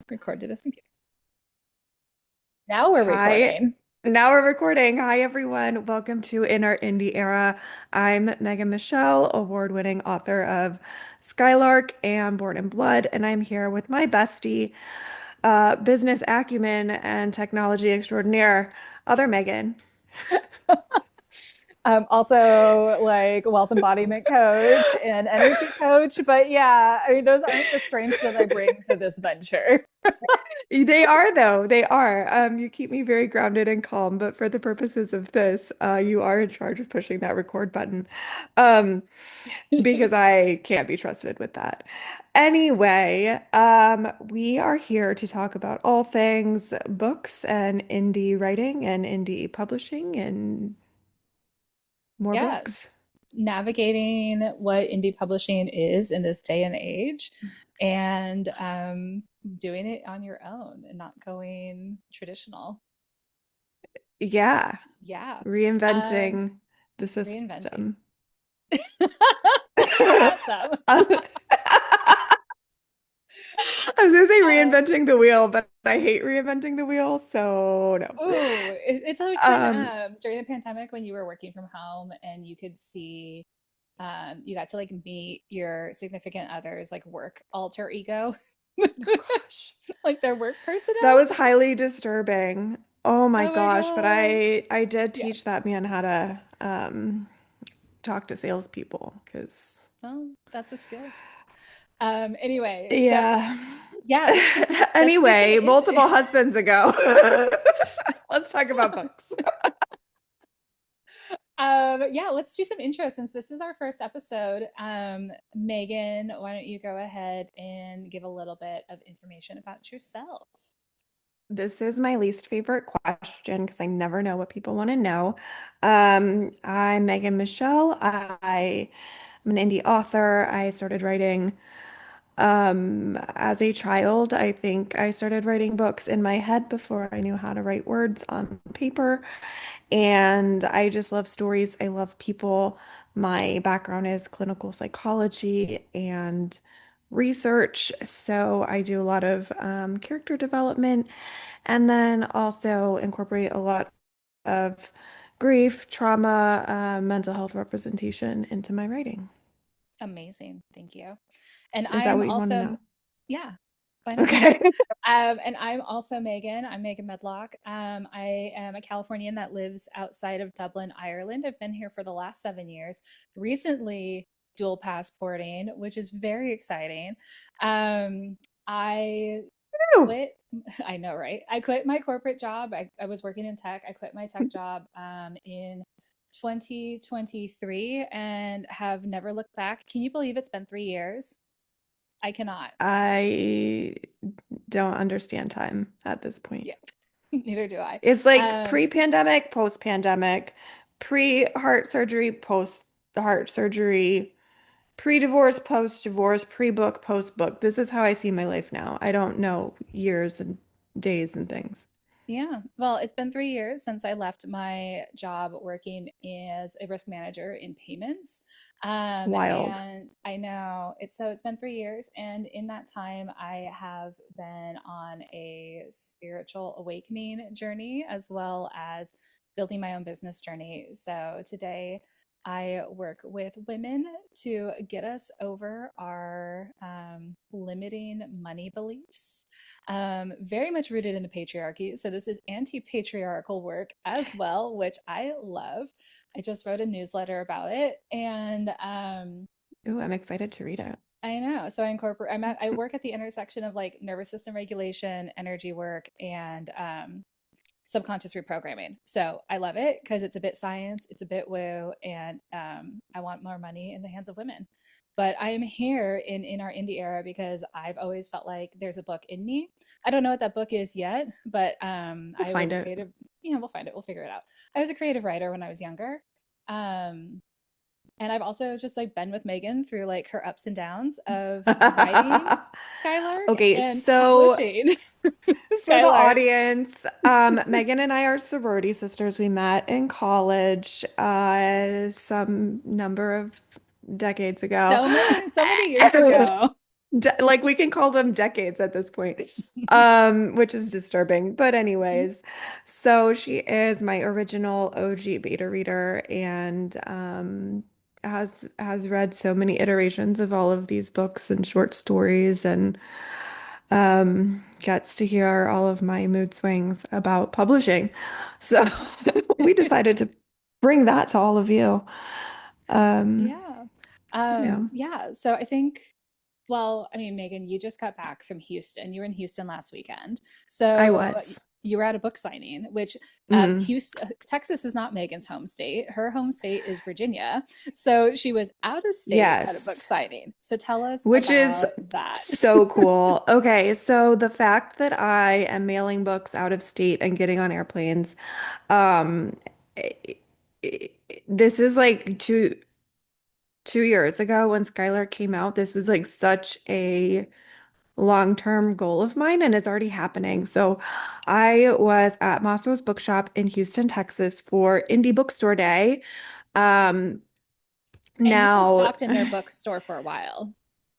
Record to this computer. Now we're Hi, recording. now we're recording. Hi, everyone. Welcome to In Our Indie Era. I'm Megan Michelle, award-winning author of Skylark and Born in Blood, and I'm here with my bestie, business acumen and technology extraordinaire, other Megan. Also like wealth embodiment coach and energy coach. But yeah, I mean, those aren't the strengths that I bring to this venture. They are, though. They are. You keep me very grounded and calm, but for the purposes of this, you are in charge of pushing that record button. Um, because I can't be trusted with that. Anyway, we are here to talk about all things books and indie writing and indie publishing and more Yeah, books. navigating what indie publishing is in this day and age and doing it on your own and not going traditional. Yeah, Yeah. Um, reinventing the reinventing. system. Awesome. I was gonna say Um, reinventing the wheel, but I hate reinventing the wheel, so no. Oh, it's like fun Um, during the pandemic when you were working from home and you could see you got to like meet your significant other's like work alter ego, oh gosh. like their work That was personality. highly disturbing. Oh my Oh my gosh, but God. I did Yeah. teach that man how to talk to salespeople because Well, that's a skill. Anyway, so yeah. yeah, let's do some Anyway, int multiple husbands ago. Let's talk about books. yeah, let's do some intro since this is our first episode. Megan, why don't you go ahead and give a little bit of information about yourself? This is my least favorite question because I never know what people want to know. I'm Megan Michelle. I'm an indie author. I started writing as a child. I think I started writing books in my head before I knew how to write words on paper. And I just love stories. I love people. My background is clinical psychology and research. So I do a lot of character development and then also incorporate a lot of grief, trauma, mental health representation into my writing. Amazing. Thank you. And Is that I'm what you want to also, know? yeah, why not? Okay. And I'm also Megan. I'm Megan Medlock. I am a Californian that lives outside of Dublin, Ireland. I've been here for the last 7 years. Recently, dual passporting, which is very exciting. I Woo. quit. I know, right? I quit my corporate job. I was working in tech. I quit my tech job in 2023 and have never looked back. Can you believe it's been 3 years? I cannot. I don't understand time at this point. Yeah, neither do I. It's like Um, pre-pandemic, post-pandemic, pre-heart surgery, post-heart surgery, pre-divorce, post-divorce, pre-book, post-book. This is how I see my life now. I don't know years and days and things. yeah, well, it's been 3 years since I left my job working as a risk manager in payments. Wild. And I know it's been 3 years, and in that time, I have been on a spiritual awakening journey as well as building my own business journey. So today, I work with women to get us over our limiting money beliefs, very much rooted in the patriarchy. So this is anti-patriarchal work as well, which I love. I just wrote a newsletter about it, and Ooh, I'm excited to read it. I know. So I incorporate. I work at the intersection of like nervous system regulation, energy work, and subconscious reprogramming. So I love it because it's a bit science, it's a bit woo, and I want more money in the hands of women. But I am here in our indie era because I've always felt like there's a book in me. I don't know what that book is yet, but We'll I was find a it. creative. Yeah, we'll find it. We'll figure it out. I was a creative writer when I was younger. Um, and I've also just like been with Megan through like her ups and downs of writing Skylark Okay, and so publishing for the Skylark. audience, Megan and I are sorority sisters. We met in college, some number of decades ago. So many years ago. Like we can call them decades at this point, which is disturbing. But anyways, so she is my original OG beta reader and has read so many iterations of all of these books and short stories and gets to hear all of my mood swings about publishing. So we decided to bring that to all of you. Um, Yeah. yeah, Yeah. So I think, well, I mean, Megan, you just got back from Houston. You were in Houston last weekend. I So was. you were at a book signing, which Mm, Houston, Texas is not Megan's home state. Her home state is Virginia. So she was out of state at a book yes. signing. So tell us Which is about that. so cool. Okay, so the fact that I am mailing books out of state and getting on airplanes, um, i- i- this is like 2 years ago when Skylark came out. This was like such a long-term goal of mine, and it's already happening. So I was at Mossrose Bookshop in Houston, Texas for Indie Bookstore Day. Um, And you've been now stocked in their bookstore for a while.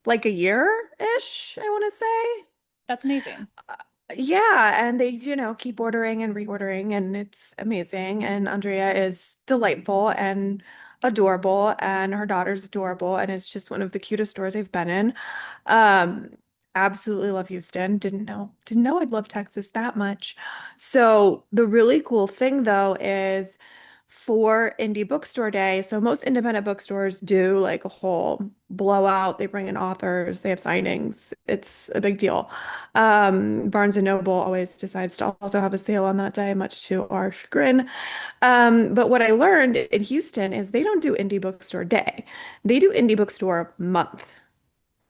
like a year-ish, I want to say. That's amazing. Yeah, and they, keep ordering and reordering, and it's amazing. And Andrea is delightful and adorable, and her daughter's adorable, and it's just one of the cutest stores I've been in. Um, Absolutely love Houston. Didn't know I'd love Texas that much. So the really cool thing though is for Indie Bookstore Day, so most independent bookstores do like a whole blowout. They bring in authors, they have signings. It's a big deal. Barnes and Noble always decides to also have a sale on that day, much to our chagrin. But what I learned in Houston is they don't do Indie Bookstore Day. They do Indie Bookstore Month.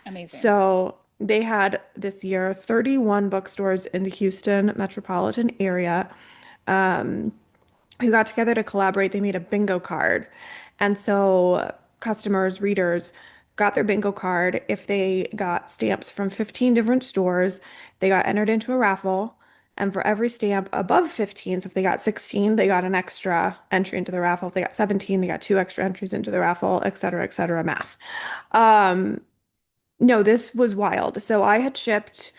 Amazing. So they had this year 31 bookstores in the Houston metropolitan area who got together to collaborate. They made a bingo card. And so customers, readers got their bingo card. If they got stamps from 15 different stores, they got entered into a raffle. And for every stamp above 15, so if they got 16, they got an extra entry into the raffle. If they got 17, they got two extra entries into the raffle, et cetera, math. No, this was wild. So I had shipped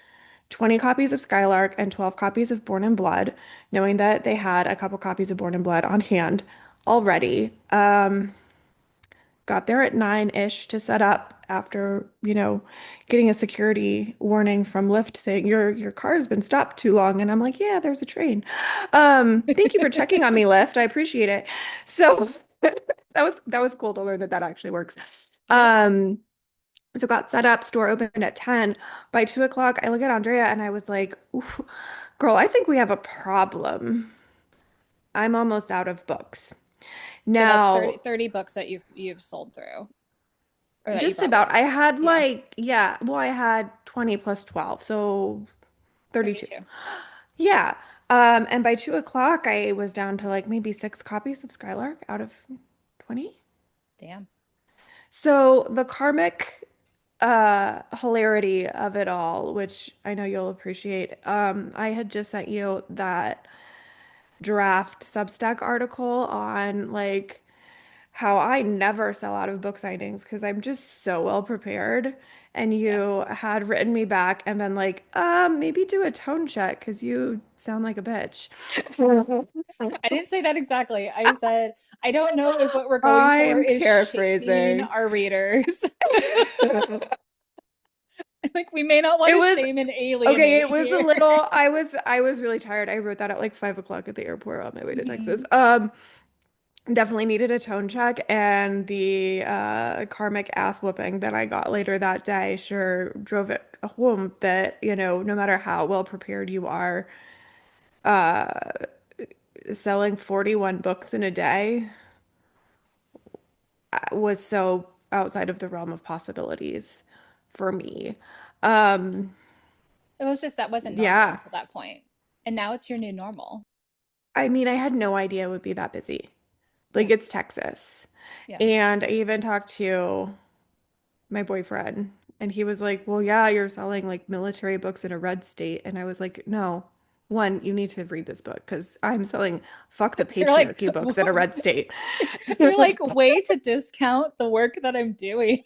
20 copies of Skylark and 12 copies of Born in Blood, knowing that they had a couple copies of Born in Blood on hand already. Got there at 9-ish to set up after, getting a security warning from Lyft saying your car has been stopped too long. And I'm like, yeah, there's a train. Thank you for checking on me, Lyft. I appreciate it. So that was cool to learn that that actually works. Yep. So got set up, store opened at 10. By 2 o'clock, I look at Andrea and I was like, "Ooh, girl, I think we have a problem. I'm almost out of books." So that's 30 Now, 30 books that you've sold through or that you just brought with about, you. I had Yeah. like, yeah, well, I had 20 plus 12, so 32. 32. Yeah. And by 2 o'clock, I was down to like maybe 6 copies of Skylark out of 20. Damn. So the karmic hilarity of it all, which I know you'll appreciate. I had just sent you that draft Substack article on like how I never sell out of book signings because I'm just so well prepared. And Yeah. you had written me back and been like, maybe do a tone check because you sound like a bitch. I didn't say that exactly. I said, I don't know if what we're going for I'm is shaming paraphrasing. our readers. Like, we may not want It to was shame and okay, alienate it was a here. little I was really tired. I wrote that at like 5 o'clock at the airport on my way to Texas. Mhm. Definitely needed a tone check and the karmic ass whooping that I got later that day sure drove it home that, no matter how well prepared you are, selling 41 books in a day was so outside of the realm of possibilities for me. Um, It was just that wasn't normal yeah. until that point. And now it's your new normal. I mean, I had no idea it would be that busy. Yeah. Like it's Texas. Yeah. And I even talked to my boyfriend and he was like, "Well, yeah, you're selling like military books in a red state." And I was like, "No. One, you need to read this book because I'm selling fuck the You're like, patriarchy books in a red state." you're like, way to discount the work that I'm doing.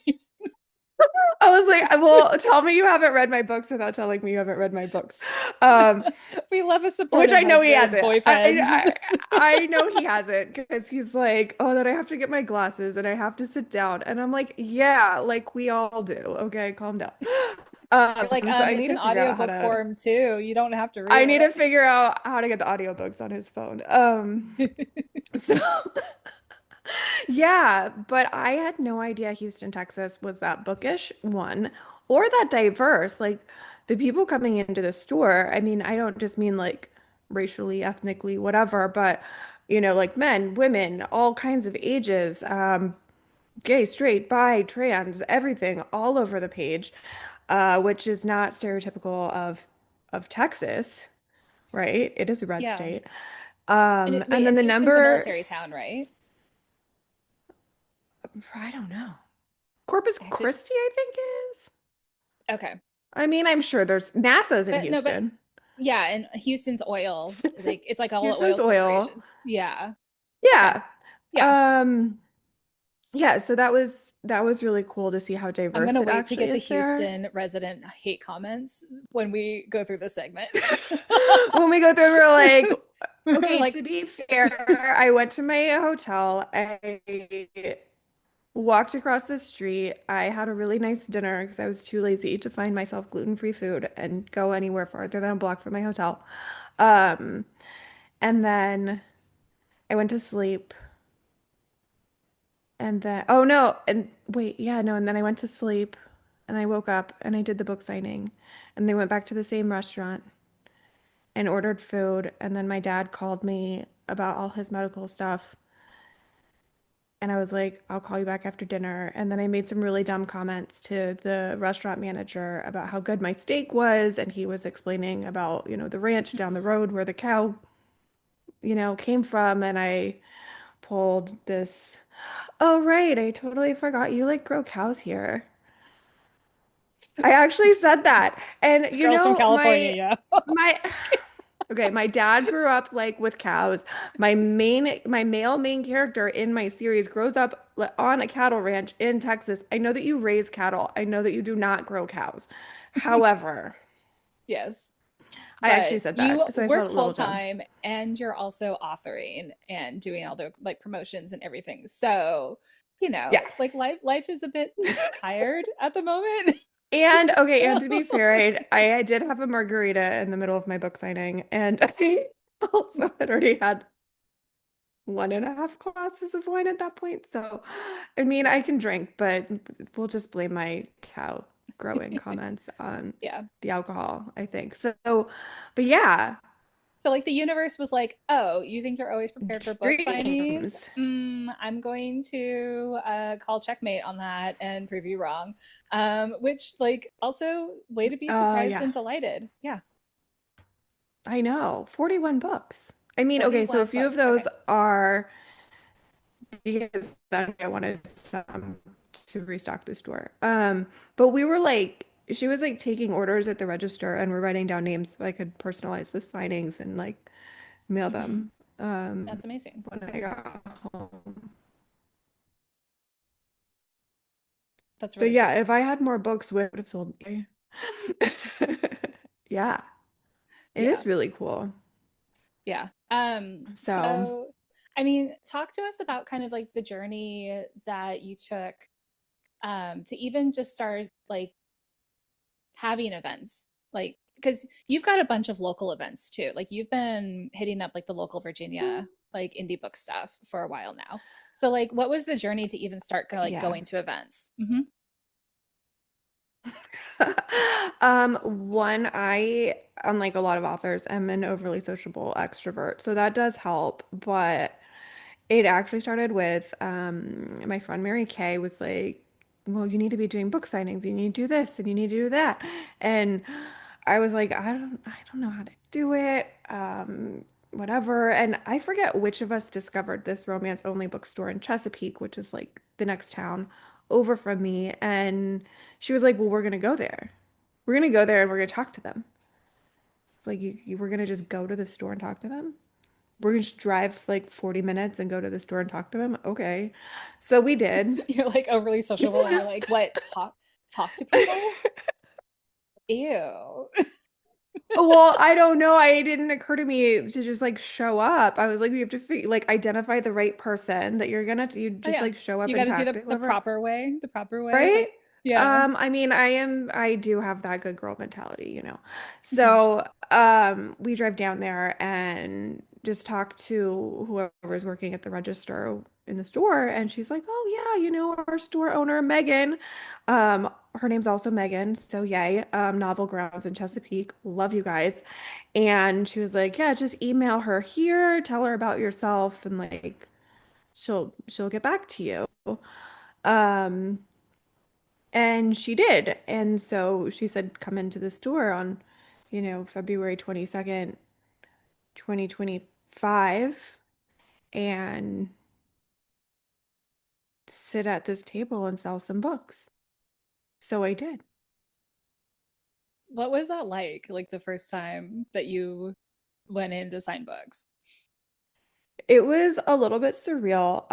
I was like, well, tell me you haven't read my books without telling me you haven't read my books. Um, We love a which supportive I know he husband, hasn't. boyfriend. I know he hasn't because he's like, oh, then I have to get my glasses and I have to sit down. And I'm like, yeah, like we all do. Okay, calm down. You're like, So I it's need an to figure out how audiobook to form too. You don't have to I read need to figure out how to get the audiobooks on his phone. it. So yeah, but I had no idea Houston, Texas was that bookish one or that diverse. Like the people coming into the store, I mean, I don't just mean like racially, ethnically, whatever, but like men, women, all kinds of ages, gay, straight, bi, trans, everything all over the page, which is not stereotypical of Texas, right? It is a red Yeah. state. Wait, And then and the Houston's a number, military town, right? I don't know. Corpus I have to, Christi, I think is. okay. I mean, I'm sure there's NASA's in But no, but Houston. yeah, and Houston's oil, like it's like all the Houston's oil oil. corporations. Yeah. Okay. Yeah. Yeah. Um, yeah, so that was really cool to see how I'm diverse gonna it wait to actually get the is there. Houston resident hate comments when we go through this segment. When we go through, we're like, We're okay, like, to be fair, I went to my hotel. I walked across the street. I had a really nice dinner because I was too lazy to find myself gluten-free food and go anywhere farther than a block from my hotel. Um, and then I went to sleep. And then, oh no, and wait, yeah, no, and then I went to sleep and I woke up and I did the book signing and they went back to the same restaurant and ordered food. And then my dad called me about all his medical stuff. And I was like, I'll call you back after dinner. And then I made some really dumb comments to the restaurant manager about how good my steak was. And he was explaining about, the ranch down the road where the cow, came from. And I pulled this, oh, right, I totally forgot you like grow cows here. I actually said that. And girls from California, my yeah. my okay, my dad grew up like with cows. My male main character in my series grows up on a cattle ranch in Texas. I know that you raise cattle. I know that you do not grow cows. However, Yes. I actually But said you that, so I work felt a full little dumb. time and you're also authoring and doing all the like promotions and everything. So, Yeah. like life is a bit tired at the moment. And okay, and to be fair, I did have a margarita in the middle of my book signing, and I also had already had 1.5 glasses of wine at that point. So, I mean, I can drink, but we'll just blame my cow growing comments on Yeah. the alcohol, I think. So, but yeah, So like the universe was like, "Oh, you think you're always prepared for book signings? dreams. I'm going to call checkmate on that and prove you wrong." Which like also way to be surprised Yeah, and delighted. Yeah. I know. 41 books. I mean, okay, so a 41 few of books. those Okay. are because then I wanted some to restock the store. But we were like, she was like taking orders at the register and we're writing down names so I could personalize the signings and like mail Hmm. them That's amazing. when I got home. That's But really yeah, cool. if I had more books, we would have sold. Yeah, it Yeah. is really cool. Yeah. So, So I mean, talk to us about kind of like the journey that you took to even just start like having events. Like because you've got a bunch of local events too. Like you've been hitting up like the local Virginia like indie book stuff for a while now. So like what was the journey to even start like yeah. going to events? One, unlike a lot of authors, am an overly sociable extrovert, so that does help. But it actually started with my friend Mary Kay was like, "Well, you need to be doing book signings. You need to do this, and you need to do that." And I was like, I don't know how to do it. Whatever. And I forget which of us discovered this romance only bookstore in Chesapeake, which is like the next town over from me. And she was like, "Well, we're gonna go there. We're gonna go there and we're gonna talk to them." It's like you were gonna just go to the store and talk to them. We're gonna just drive like 40 minutes and go to the store and talk to them. Okay. So we did. You're like overly sociable and you're like, what, talk to people? Ew. Well, I don't know. It didn't occur to me to just like show up. I was like, you have to like identify the right person that you're gonna, you Oh just yeah. like show up You and got to do tactic the whoever. proper way, the proper way. Right? Like, yeah. I mean, I do have that good girl mentality, you know. Hmm. So, we drive down there and just talk to whoever's working at the register in the store, and she's like, "Oh yeah, our store owner, Megan. Her name's also Megan, so yay. Novel Grounds in Chesapeake. Love you guys." And she was like, "Yeah, just email her here, tell her about yourself, and like she'll get back to you." Um, and she did. And so she said, come into the store on, February 22nd, 2025, and sit at this table and sell some books. So I did. What was that like the first time that you went in to sign books? It was a little bit surreal.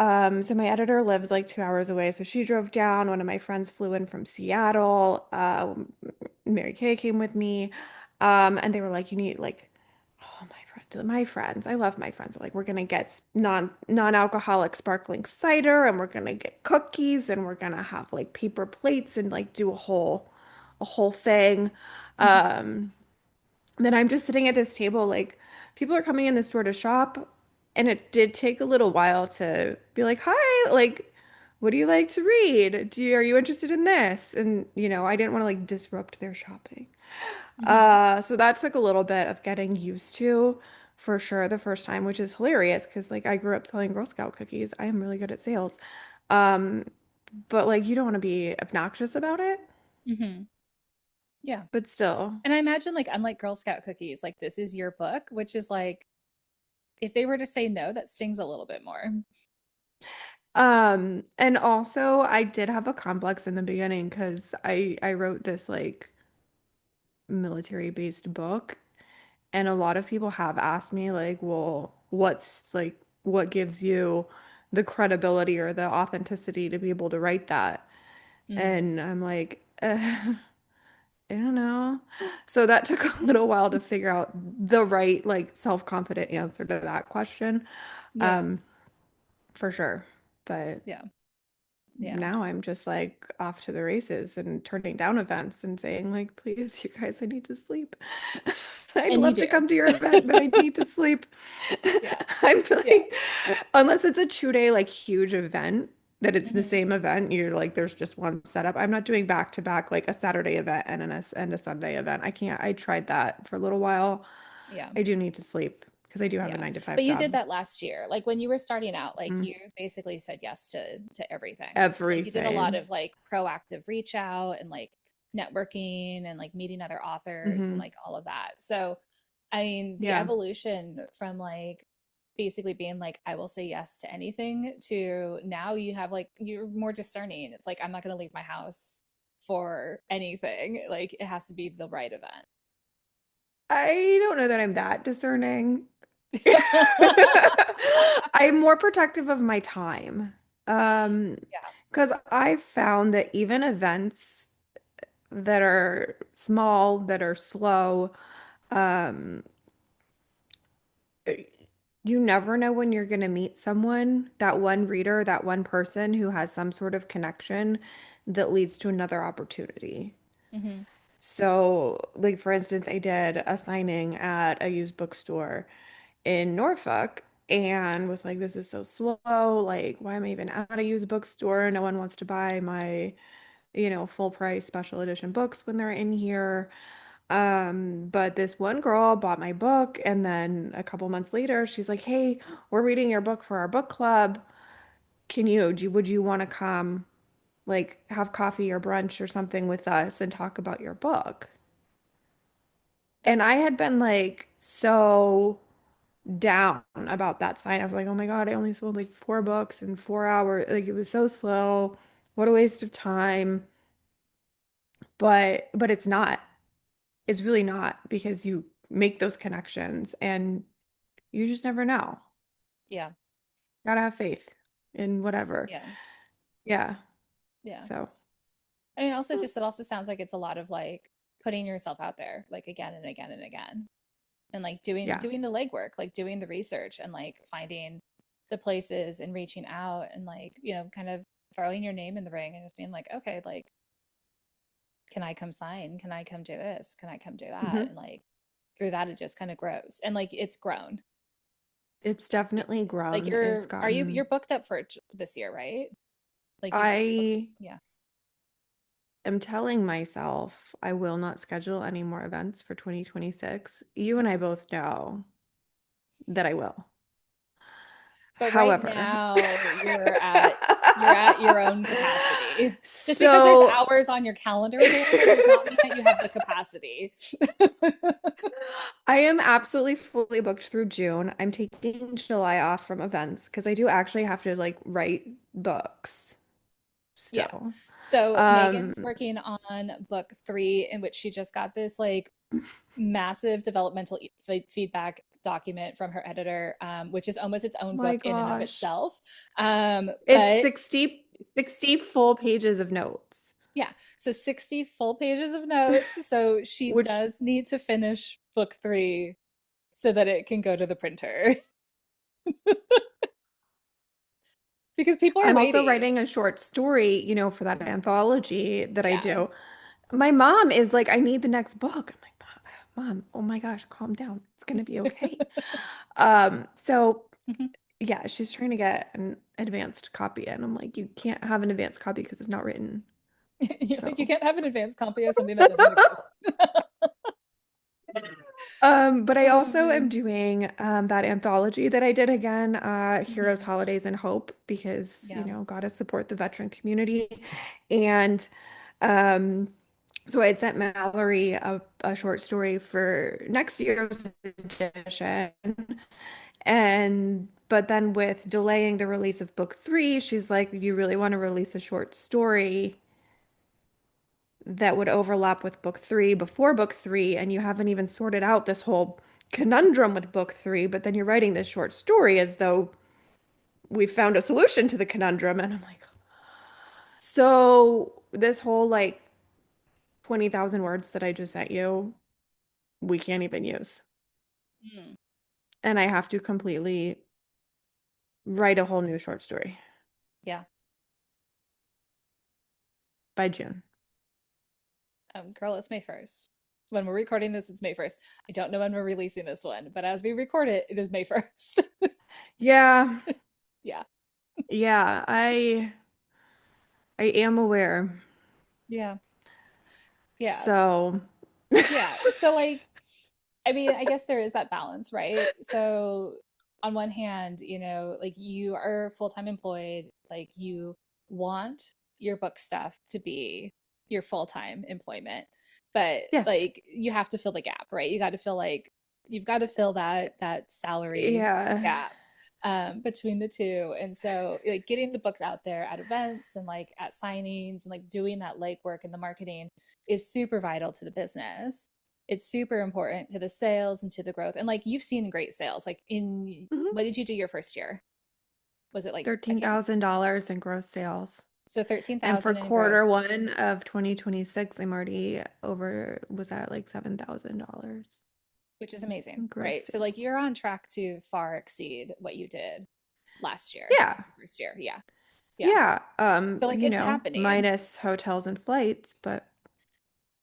So my editor lives like 2 hours away. So she drove down. One of my friends flew in from Seattle. Mary Kay came with me. And they were like, you need like, oh my friends. I love my friends. Like, we're gonna get non-alcoholic sparkling cider, and we're gonna get cookies, and we're gonna have like paper plates and like do a whole thing. Hmm. Um, then I'm just sitting at this table, like people are coming in the store to shop, and it did take a little while to be like, "Hi, like, what do you like to read? Are you interested in this?" And I didn't want to like disrupt their shopping. Hmm. So that took a little bit of getting used to, for sure, the first time, which is hilarious because like I grew up selling Girl Scout cookies. I am really good at sales. Um, but like you don't want to be obnoxious about it, Hmm. Yeah. but still. And I imagine like unlike Girl Scout cookies, like this is your book, which is like if they were to say no, that stings a little bit more. And also I did have a complex in the beginning because I wrote this like military-based book, and a lot of people have asked me like, well, what gives you the credibility or the authenticity to be able to write that? Mm. And I'm like, I don't know. So that took a little while to figure out the right like self-confident answer to that question, Yeah. um, for sure. But Yeah. Yeah. now I'm just like off to the races and turning down events and saying like, please, you guys, I need to sleep. I'd And you love do. to come to your event, but I need to sleep. Yeah. I'm Yeah. like, unless it's a 2 day like huge event that it's the Hmm. same event, you're like, there's just one setup. I'm not doing back to back like a Saturday event and and a Sunday event. I can't. I tried that for a little while. Yeah. I do need to sleep because I do have a Yeah. 9 to 5 But you did job. that last year. Like when you were starting out, like Mm, you basically said yes to everything. Like you did a lot everything. of like proactive reach out and like networking and like meeting other authors and Hmm. like all of that. So, I mean, the Yeah. evolution from like basically being like I will say yes to anything to now you have like you're more discerning. It's like I'm not going to leave my house for anything. Like it has to be the right event. I don't know that I'm that discerning. I'm more protective of my time. Um, Yeah. because I found that even events that are small, that are slow, um, you never know when you're going to meet someone, that one reader, that one person who has some sort of connection that leads to another opportunity. Hmm. So, like for instance, I did a signing at a used bookstore in Norfolk and was like, this is so slow. Like, why am I even at a used bookstore? No one wants to buy my, full price special edition books when they're in here. But this one girl bought my book, and then a couple months later, she's like, hey, we're reading your book for our book club. Would you want to come, like, have coffee or brunch or something with us and talk about your book? That's And I had been like so down about that sign. I was like, oh my God, I only sold like 4 books in 4 hours. Like it was so slow. What a waste of time. But it's not. It's really not because you make those connections and you just never know. yeah. Gotta have faith in whatever. Yeah. Yeah. Yeah. So I mean, also just it also sounds like it's a lot of like putting yourself out there like again and again and again, and like Yeah. doing the legwork, like doing the research and like finding the places and reaching out and like, you know, kind of throwing your name in the ring and just being like, okay, like, can I come sign? Can I come do this? Can I come do that? Hmm. And like through that, it just kind of grows. And like it's grown. It's definitely Like grown. It's you're gotten, booked up for this year, right? Like you booked, I yeah. am telling myself I will not schedule any more events for 2026. You and I both know that I will. But right However, now you're at your own capacity. Just because there's so hours on your calendar available does not mean that you have the capacity. I am absolutely fully booked through June. I'm taking July off from events because I do actually have to like write books Yeah. still. So Megan's Um, working on book 3, in which she just got this like massive developmental feedback document from her editor, which is almost its own my book in and of gosh. itself. It's But 60 full pages of notes, yeah, so 60 full pages of notes. So she which does need to finish book 3 so that it can go to the printer because people are I'm also waiting. writing a short story, for that anthology that I Yeah. do. My mom is like, I need the next book. I'm like, Mom, oh my gosh, calm down. It's gonna be okay. So Mhm. yeah, she's trying to get an advanced copy, and I'm like, you can't have an advanced copy because it's not written. You So, can't have an advanced copy of something that doesn't exist. but I Oh also am man. doing that anthology that I did again, Heroes, Mhm. Holidays, and Hope, because, Yeah. gotta support the veteran community. And um, so I had sent Mallory a short story for next year's edition. And but then with delaying the release of book 3, she's like, you really want to release a short story that would overlap with book 3 before book 3, and you haven't even sorted out this whole conundrum with book 3, but then you're writing this short story as though we found a solution to the conundrum. And I'm like, so this whole like 20,000 words that I just sent you, we can't even use. Mm. And I have to completely write a whole new short story Yeah. by June. Girl, it's May 1st. When we're recording this, it's May 1st. I don't know when we're releasing this one, but as we record it, it is May 1st. Yeah, Yeah. yeah, I am aware. Yeah. Yeah. So, Yeah. So like I mean, I guess there is that balance, right? So on one hand, you know, like you are full-time employed, like you want your book stuff to be your full-time employment, but yes. like you have to fill the gap, right? You got to feel like you've got to fill that salary Yeah. gap between the two. And so like getting the books out there at events and like at signings and like doing that legwork and the marketing is super vital to the business. It's super important to the sales and to the growth. And like you've seen great sales. Like in Mhm. what did you do your first year? Was it like I can't $13,000 in gross sales. so And for 13,000 in quarter gross, one of 2026, I'm already was at like $7,000 which is in amazing, gross right? So like you're sales. on track to far exceed what you did last year, Yeah. first year. Yeah. Yeah. Yeah. So like it's happening. Minus hotels and flights, but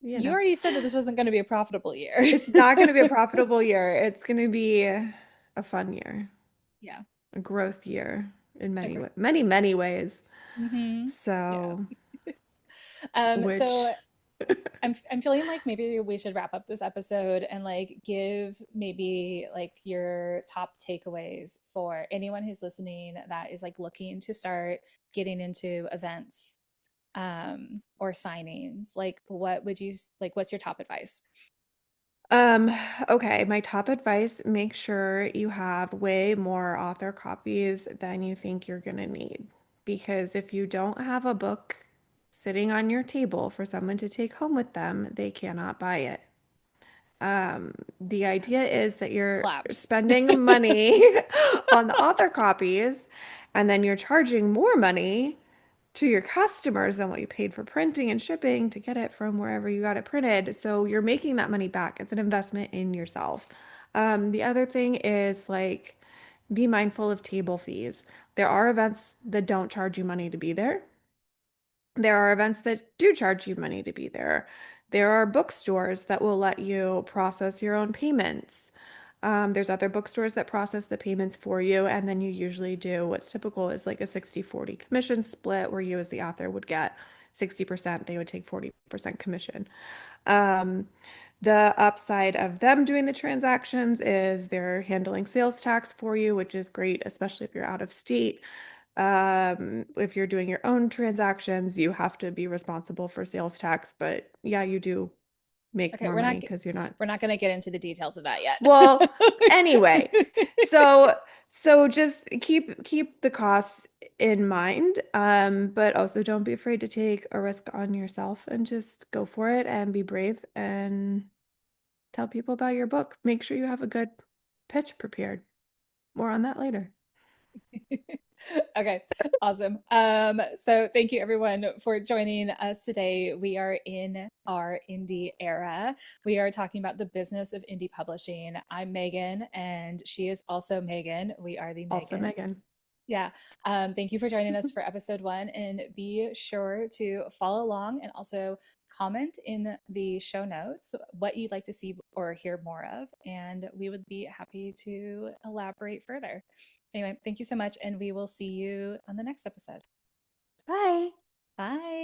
you You know, already said that this wasn't going to be a profitable year. it's not going to be a profitable year. It's going to be a fun year, Yeah. a growth year in many Agree. ways, many ways. Yeah. So, So which, I'm feeling like maybe we should wrap up this episode and like give maybe like your top takeaways for anyone who's listening that is like looking to start getting into events or signings. Like what would you like what's your top advice? um, okay, my top advice, make sure you have way more author copies than you think you're gonna need. Because if you don't have a book sitting on your table for someone to take home with them, they cannot buy it. The idea is that you're Claps. spending money on the author copies, and then you're charging more money to your customers than what you paid for printing and shipping to get it from wherever you got it printed. So you're making that money back. It's an investment in yourself. The other thing is like be mindful of table fees. There are events that don't charge you money to be there. There are events that do charge you money to be there. There are bookstores that will let you process your own payments. There's other bookstores that process the payments for you, and then you usually do what's typical is like a 60-40 commission split where you as the author would get 60%, they would take 40% commission. Um, the upside of them doing the transactions is they're handling sales tax for you, which is great, especially if you're out of state. If you're doing your own transactions, you have to be responsible for sales tax, but yeah, you do make Okay, more money because you're not. we're not going to get into the details of that yet. Well, anyway, so just keep the costs in mind, but also don't be afraid to take a risk on yourself and just go for it and be brave and tell people about your book. Make sure you have a good pitch prepared. More on that later. Okay, awesome. So thank you everyone for joining us today. We are in our indie era. We are talking about the business of indie publishing. I'm Megan, and she is also Megan. We are the Also, Megans. Megan. Yeah. Thank you for joining us for episode 1, and be sure to follow along and also comment in the show notes what you'd like to see or hear more of, and we would be happy to elaborate further. Anyway, thank you so much, and we will see you on the next episode. Bye. Bye.